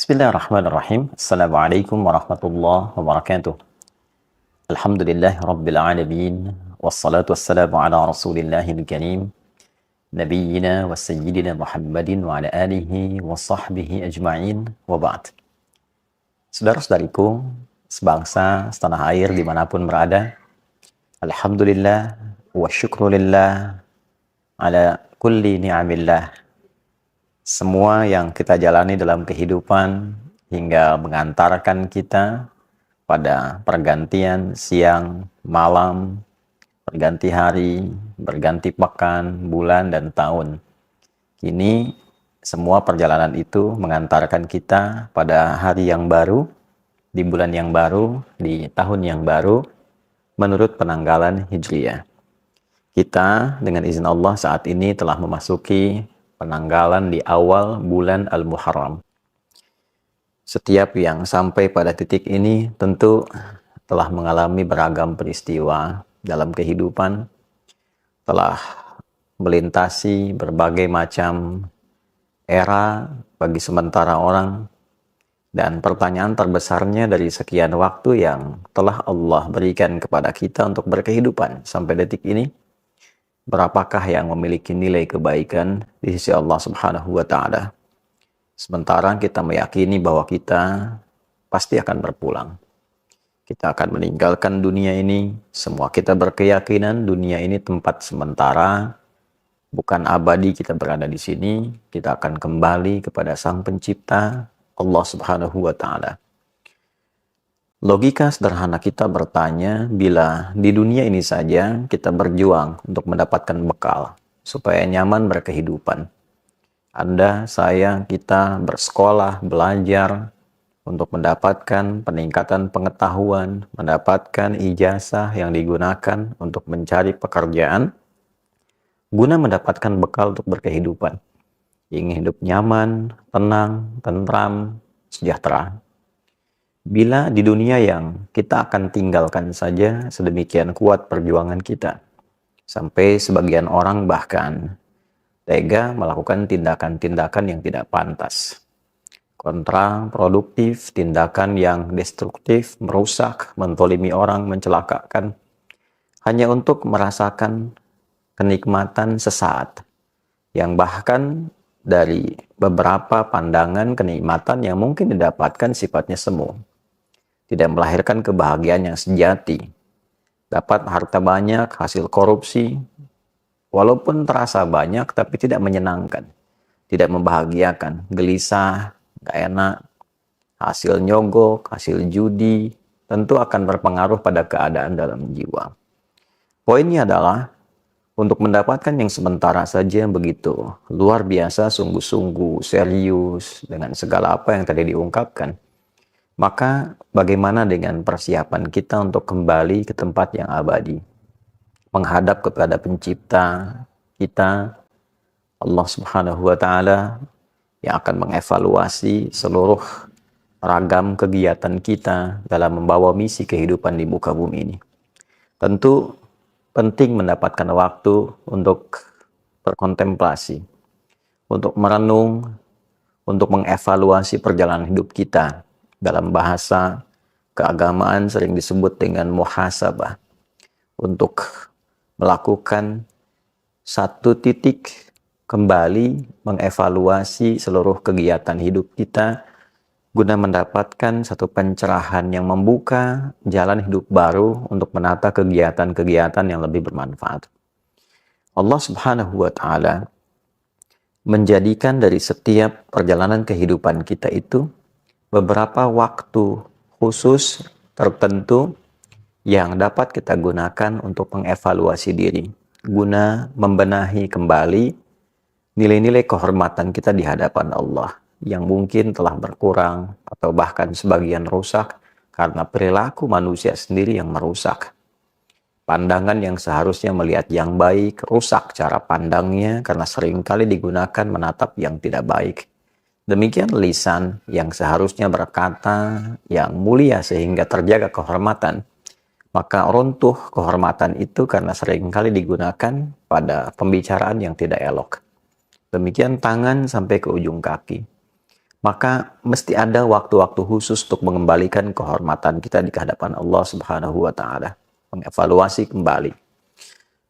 Bismillahirrahmanirrahim. Assalamualaikum warahmatullahi wabarakatuh. Alhamdulillah Rabbil Alamin. Wassalatu wassalamu ala Rasulillahil Karim. Nabiyyina wa sayyidina Muhammadin wa ala alihi wa sahbihi ajma'in wa ba'd. Saudara-saudariku, sebangsa, setanah air dimanapun berada, Alhamdulillah wa syukrulillah ala kulli ni'amillah. Semua yang kita jalani dalam kehidupan hingga mengantarkan kita pada pergantian siang, malam, berganti hari, berganti pekan, bulan, dan tahun. Kini semua perjalanan itu mengantarkan kita pada hari yang baru, di bulan yang baru, di tahun yang baru, menurut penanggalan Hijriyah. Kita dengan izin Allah saat ini telah memasuki penanggalan di awal bulan Al-Muharram. Setiap yang sampai pada titik ini tentu telah mengalami beragam peristiwa dalam kehidupan, telah melintasi berbagai macam era bagi sementara orang, dan pertanyaan terbesarnya dari sekian waktu yang telah Allah berikan kepada kita untuk berkehidupan sampai detik ini, berapakah yang memiliki nilai kebaikan di sisi Allah Subhanahu wa Ta'ala? Sementara kita meyakini bahwa kita pasti akan berpulang. Kita akan meninggalkan dunia ini. Semua kita berkeyakinan dunia ini tempat sementara, bukan abadi kita berada di sini. Kita akan kembali kepada Sang Pencipta, Allah Subhanahu wa Ta'ala. Logika sederhana kita bertanya, bila di dunia ini saja kita berjuang untuk mendapatkan bekal supaya nyaman berkehidupan. Anda, saya, kita bersekolah, belajar untuk mendapatkan peningkatan pengetahuan, mendapatkan ijazah yang digunakan untuk mencari pekerjaan, guna mendapatkan bekal untuk berkehidupan. Ingin hidup nyaman, tenang, tentram, sejahtera. Bila di dunia yang kita akan tinggalkan saja sedemikian kuat perjuangan kita, sampai sebagian orang bahkan tega melakukan tindakan-tindakan yang tidak pantas, kontraproduktif, tindakan yang destruktif, merusak, mentolimi orang, mencelakakan, hanya untuk merasakan kenikmatan sesaat, yang bahkan dari beberapa pandangan kenikmatan yang mungkin didapatkan sifatnya semu, tidak melahirkan kebahagiaan yang sejati. Dapat harta banyak, hasil korupsi, walaupun terasa banyak tapi tidak menyenangkan, tidak membahagiakan, gelisah, gak enak, hasil nyogok, hasil judi, tentu akan berpengaruh pada keadaan dalam jiwa. Poinnya adalah, untuk mendapatkan yang sementara saja begitu luar biasa, sungguh-sungguh, serius, dengan segala apa yang tadi diungkapkan, maka bagaimana dengan persiapan kita untuk kembali ke tempat yang abadi? Menghadap kepada pencipta kita, Allah Subhanahu wa Ta'ala, yang akan mengevaluasi seluruh ragam kegiatan kita dalam membawa misi kehidupan di muka bumi ini. Tentu penting mendapatkan waktu untuk berkontemplasi, untuk merenung, untuk mengevaluasi perjalanan hidup kita. Dalam bahasa keagamaan sering disebut dengan muhasabah, untuk melakukan satu titik kembali mengevaluasi seluruh kegiatan hidup kita guna mendapatkan satu pencerahan yang membuka jalan hidup baru untuk menata kegiatan-kegiatan yang lebih bermanfaat. Allah Subhanahu wa Ta'ala menjadikan dari setiap perjalanan kehidupan kita itu beberapa waktu khusus tertentu yang dapat kita gunakan untuk mengevaluasi diri, guna membenahi kembali nilai-nilai kehormatan kita di hadapan Allah yang mungkin telah berkurang atau bahkan sebagian rusak karena perilaku manusia sendiri yang merusak. Pandangan yang seharusnya melihat yang baik, rusak cara pandangnya karena seringkali digunakan menatap yang tidak baik. Demikian lisan yang seharusnya berkata yang mulia sehingga terjaga kehormatan, maka runtuh kehormatan itu karena seringkali digunakan pada pembicaraan yang tidak elok. Demikian tangan sampai ke ujung kaki. maka mesti ada waktu-waktu khusus untuk mengembalikan kehormatan kita di hadapan Allah Subhanahu wa taala, mengevaluasi kembali.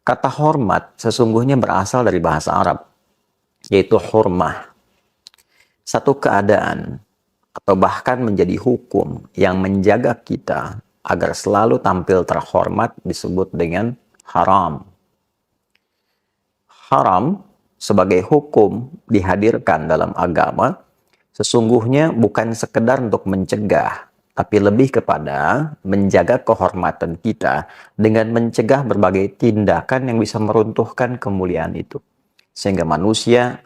Kata hormat sesungguhnya berasal dari bahasa Arab, yaitu hurmah. Satu keadaan atau bahkan menjadi hukum yang menjaga kita agar selalu tampil terhormat disebut dengan haram. Haram sebagai hukum dihadirkan dalam agama sesungguhnya bukan sekedar untuk mencegah, tapi lebih kepada menjaga kehormatan kita dengan mencegah berbagai tindakan yang bisa meruntuhkan kemuliaan itu. Sehingga manusia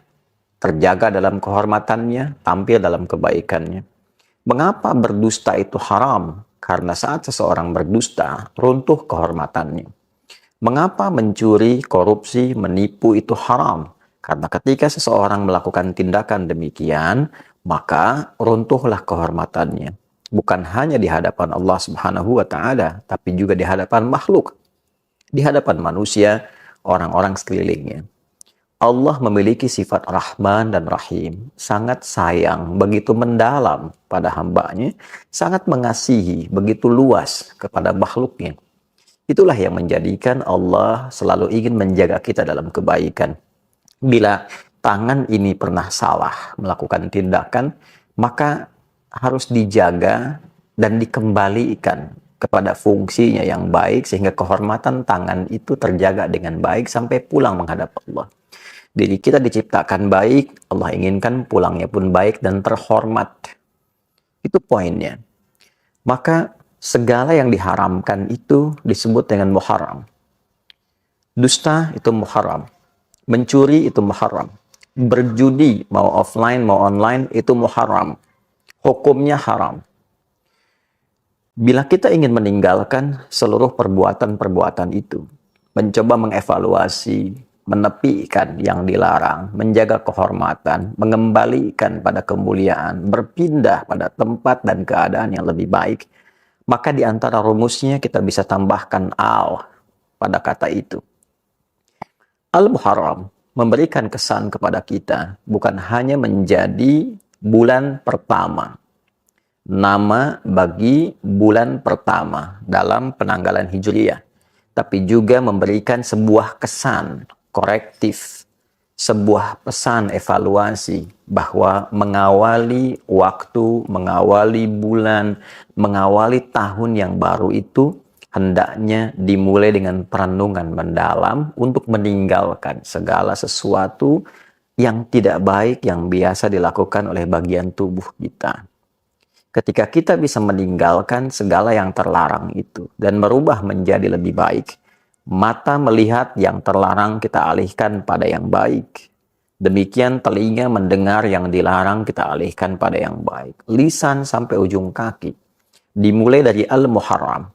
terjaga dalam kehormatannya, tampil dalam kebaikannya. Mengapa berdusta itu haram? Karena saat seseorang berdusta, runtuh kehormatannya. Mengapa mencuri, korupsi, menipu itu haram? Karena ketika seseorang melakukan tindakan demikian, maka runtuhlah kehormatannya. Bukan hanya di hadapan Allah Subhanahu wa taala, tapi juga di hadapan makhluk, di hadapan manusia, orang-orang sekelilingnya. Allah memiliki sifat Rahman dan Rahim, sangat sayang, begitu mendalam pada hambanya, sangat mengasihi, begitu luas kepada makhluknya. Itulah yang menjadikan Allah selalu ingin menjaga kita dalam kebaikan. Bila tangan ini pernah salah melakukan tindakan, maka harus dijaga dan dikembalikan kepada fungsinya yang baik sehingga kehormatan tangan itu terjaga dengan baik sampai pulang menghadap Allah. Diri kita diciptakan baik, Allah inginkan pulangnya pun baik dan terhormat. Itu poinnya. Maka segala yang diharamkan itu disebut dengan muharram. Dusta itu muharram. Mencuri itu muharram. Berjudi mau offline mau online itu muharram. Hukumnya haram. Bila kita ingin meninggalkan seluruh perbuatan-perbuatan itu, mencoba mengevaluasi, menepikan yang dilarang, menjaga kehormatan, mengembalikan pada kemuliaan, berpindah pada tempat dan keadaan yang lebih baik, maka di antara rumusnya kita bisa tambahkan al pada kata itu. Al-Muharram memberikan kesan kepada kita bukan hanya menjadi bulan pertama, nama bagi bulan pertama dalam penanggalan Hijriyah, tapi juga memberikan sebuah kesan korektif, sebuah pesan evaluasi bahwa mengawali waktu, mengawali bulan, mengawali tahun yang baru itu hendaknya dimulai dengan perenungan mendalam untuk meninggalkan segala sesuatu yang tidak baik yang biasa dilakukan oleh bagian tubuh kita. Ketika kita bisa meninggalkan segala yang terlarang itu dan merubah menjadi lebih baik, mata melihat yang terlarang kita alihkan pada yang baik. Demikian telinga mendengar yang dilarang kita alihkan pada yang baik. Lisan sampai ujung kaki. Dimulai dari Al-Muharram.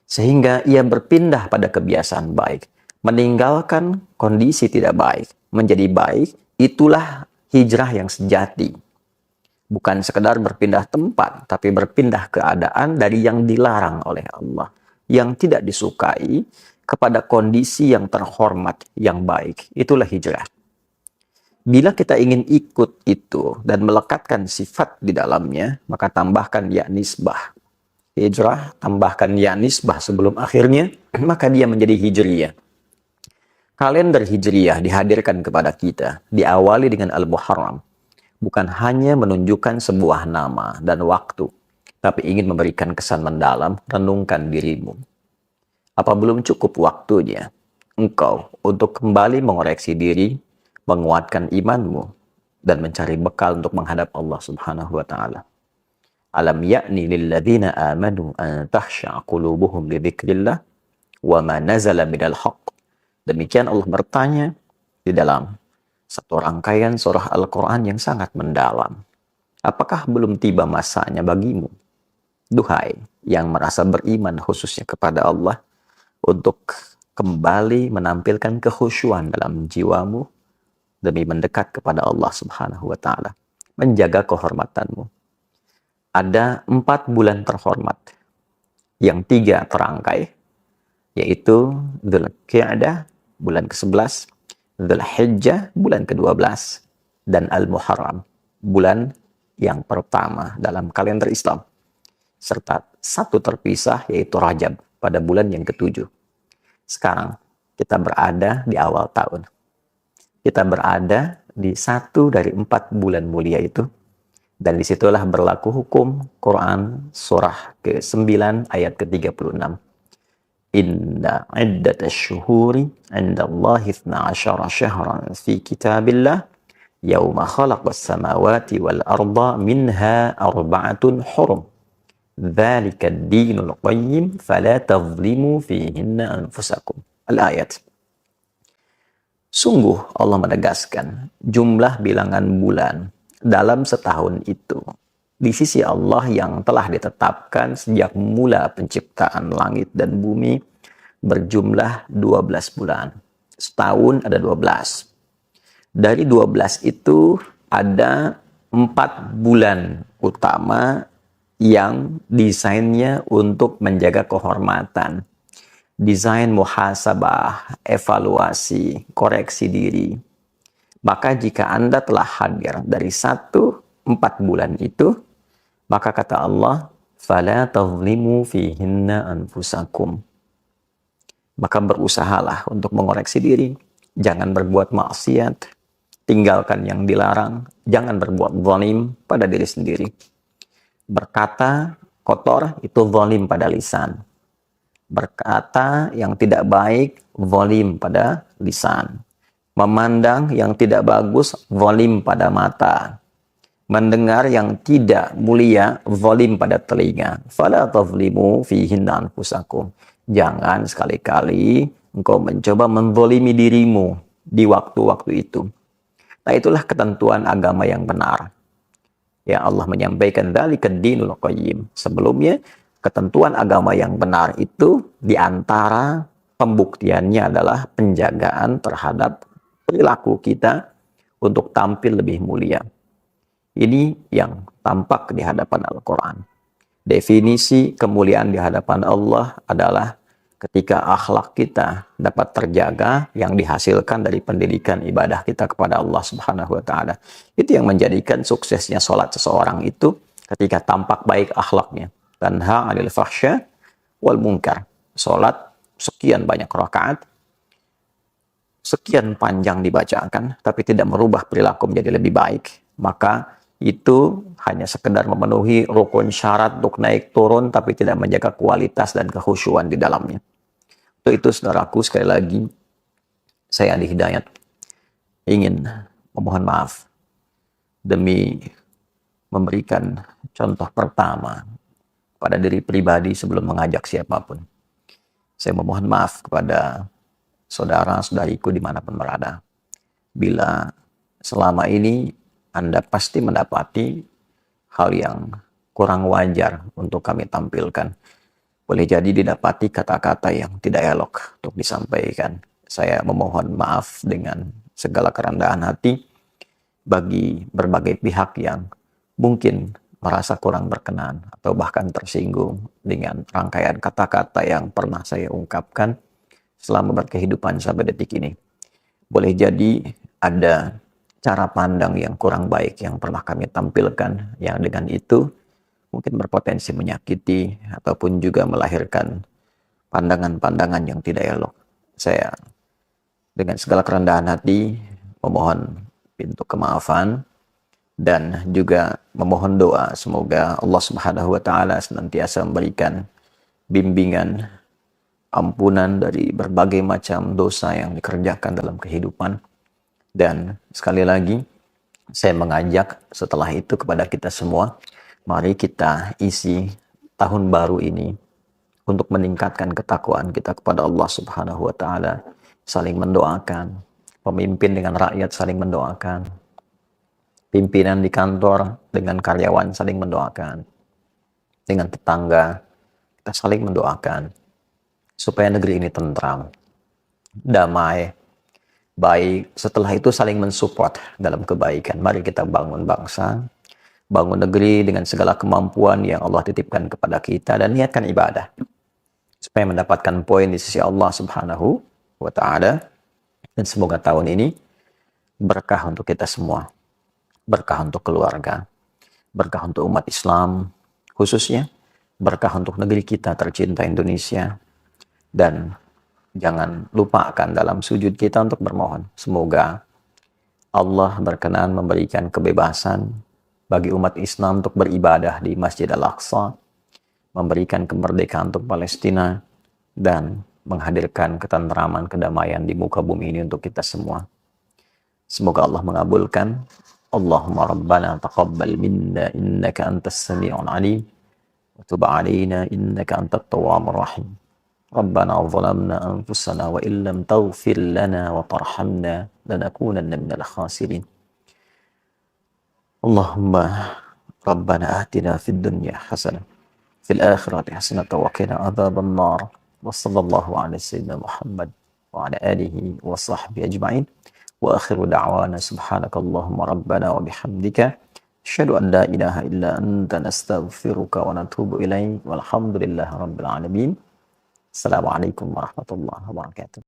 Sehingga ia berpindah pada kebiasaan baik. Meninggalkan kondisi tidak baik. Menjadi baik, itulah hijrah yang sejati. Bukan sekedar berpindah tempat, tapi berpindah keadaan dari yang dilarang oleh Allah. Yang tidak disukai kepada kondisi yang terhormat, yang baik. Itulah hijrah. Bila kita ingin ikut itu dan melekatkan sifat di dalamnya, maka tambahkan ya nisbah. Hijrah, tambahkan ya nisbah sebelum akhirnya, maka dia menjadi hijriyah. Kalender hijriyah dihadirkan kepada kita, diawali dengan Al-Muharram. Bukan hanya menunjukkan sebuah nama dan waktu, tapi ingin memberikan kesan mendalam, renungkan dirimu. Apa belum cukup waktunya engkau untuk kembali mengoreksi diri, menguatkan imanmu, dan mencari bekal untuk menghadap Allah Subhanahu wa ta'ala? Alam ya'ni lilladzina amanu an tahsya'a qulubuhum li dzikrillah wa ma nazala minal haqq. Demikian Allah bertanya di dalam satu rangkaian surah Al-Quran yang sangat mendalam. Apakah belum tiba masanya bagimu, duhai yang merasa beriman khususnya kepada Allah, untuk kembali menampilkan kekhusyuan dalam jiwamu demi mendekat kepada Allah Subhanahu wa ta'ala, menjaga kehormatanmu. Ada 4 bulan terhormat, yang 3 terangkai, yaitu Dzulqa'dah bulan ke-11, Dzulhijjah bulan ke-12, dan Al-Muharram bulan yang pertama dalam kalender Islam, serta satu terpisah yaitu Rajab pada bulan yang ketujuh. Sekarang kita berada di awal tahun. Kita berada di satu dari 4 bulan mulia itu, dan disitulah berlaku hukum Quran surah ke-9 ayat ke-36. Inna iddatash syuhuri indallahi 12 syahran fi kitabillah yauma khalaqas samawati wal arda minha arba'atun hurum. Dzalika ad-dinul qayyim fala tadhlimu fihinna anfusakum. Al-ayat. Sungguh Allah menegaskan jumlah bilangan bulan dalam setahun itu di sisi Allah yang telah ditetapkan sejak mula penciptaan langit dan bumi berjumlah 12 bulan. Setahun ada 12. Dari 12 itu ada 4 bulan utama yang desainnya untuk menjaga kehormatan. Desain muhasabah, evaluasi, koreksi diri. Maka jika Anda telah hadir dari 4 bulan itu, maka kata Allah, فَلَا تَظْلِمُوا فِيهِنَّ أَنفُسَكُمْ. Maka berusahalah untuk mengoreksi diri. Jangan berbuat maksiat, tinggalkan yang dilarang, jangan berbuat zalim pada diri sendiri. Berkata kotor itu zalim pada lisan. Berkata yang tidak baik, zalim pada lisan. Memandang yang tidak bagus, zalim pada mata. Mendengar yang tidak mulia, zalim pada telinga. Fala tazlimu fihinna anfusakum. Jangan sekali-kali engkau mencoba menzalimi dirimu di waktu-waktu itu. Nah, itulah ketentuan agama yang benar. Ya, Allah menyampaikan dzalika ad-dinul qayyim. Sebelumnya, ketentuan agama yang benar itu diantara pembuktiannya adalah penjagaan terhadap perilaku kita untuk tampil lebih mulia. Ini yang tampak di hadapan Al-Quran. Definisi kemuliaan di hadapan Allah adalah ketika akhlak kita dapat terjaga yang dihasilkan dari pendidikan ibadah kita kepada Allah Subhanahu wa taala. Itu yang menjadikan suksesnya sholat seseorang itu ketika tampak baik akhlaknya. Tanha 'anil fahsya wal munkar. Sholat sekian banyak rakaat, sekian panjang dibacakan, tapi tidak merubah perilaku menjadi lebih baik, maka itu hanya sekedar memenuhi rukun syarat untuk naik turun, tapi tidak menjaga kualitas dan kekhusyuan di dalamnya. Untuk itu, saudaraku, sekali lagi, saya Andi Hidayat ingin memohon maaf demi memberikan contoh pertama pada diri pribadi sebelum mengajak siapapun. Saya memohon maaf kepada saudara-saudariku dimanapun berada. Bila selama ini Anda pasti mendapati hal yang kurang wajar untuk kami tampilkan. Boleh jadi didapati kata-kata yang tidak elok untuk disampaikan. Saya memohon maaf dengan segala kerendahan hati bagi berbagai pihak yang mungkin merasa kurang berkenan atau bahkan tersinggung dengan rangkaian kata-kata yang pernah saya ungkapkan selama berkehidupan sampai detik ini. Boleh jadi ada cara pandang yang kurang baik yang pernah kami tampilkan, yang dengan itu mungkin berpotensi menyakiti ataupun juga melahirkan pandangan-pandangan yang tidak elok. Saya dengan segala kerendahan hati memohon pintu kemaafan dan juga memohon doa semoga Allah Subhanahu wa taala senantiasa memberikan bimbingan, ampunan dari berbagai macam dosa yang dikerjakan dalam kehidupan. Dan sekali lagi, saya mengajak setelah itu kepada kita semua, mari kita isi tahun baru ini untuk meningkatkan ketakwaan kita kepada Allah Subhanahu wa taala, saling mendoakan, pemimpin dengan rakyat saling mendoakan, pimpinan di kantor dengan karyawan saling mendoakan, dengan tetangga kita saling mendoakan supaya negeri ini tentram, damai, baik. Setelah itu saling mensupport dalam kebaikan. Mari kita bangun bangsa, bangun negeri dengan segala kemampuan yang Allah titipkan kepada kita dan niatkan ibadah supaya mendapatkan poin di sisi Allah Subhanahu wa taala. Dan semoga tahun ini berkah untuk kita semua, berkah untuk keluarga, berkah untuk umat Islam khususnya, berkah untuk negeri kita tercinta Indonesia, dan jangan lupakan dalam sujud kita untuk bermohon. Semoga Allah berkenan memberikan kebebasan bagi umat Islam untuk beribadah di Masjid Al-Aqsa, memberikan kemerdekaan untuk Palestina, dan menghadirkan ketentraman, kedamaian di muka bumi ini untuk kita semua. Semoga Allah mengabulkan. Allahumma rabbana taqabbal minna innaka antas sami'ul alim wa tub alaina innaka antat tawwabur rahim. Rabbana zalamna anfusana wa illam taghfir lana wa tarhamna lanakunanna minal khasirin. Allahumma rabbana atina fid dunya hasanah fil akhirati hasanah wa qina adzaban nar. Wa sallallahu ala sayyidina Muhammad wa ala alihi wa sahbihi ajma'in. Wa akhiru da'wana subhanakallahumma rabbana wa bihamdika asyhadu an la ilaha illa anta nastaghfiruka wa natubu ilaik. Walhamdulillahi rabbil alamin. Assalamualaikum warahmatullahi wabarakatuh.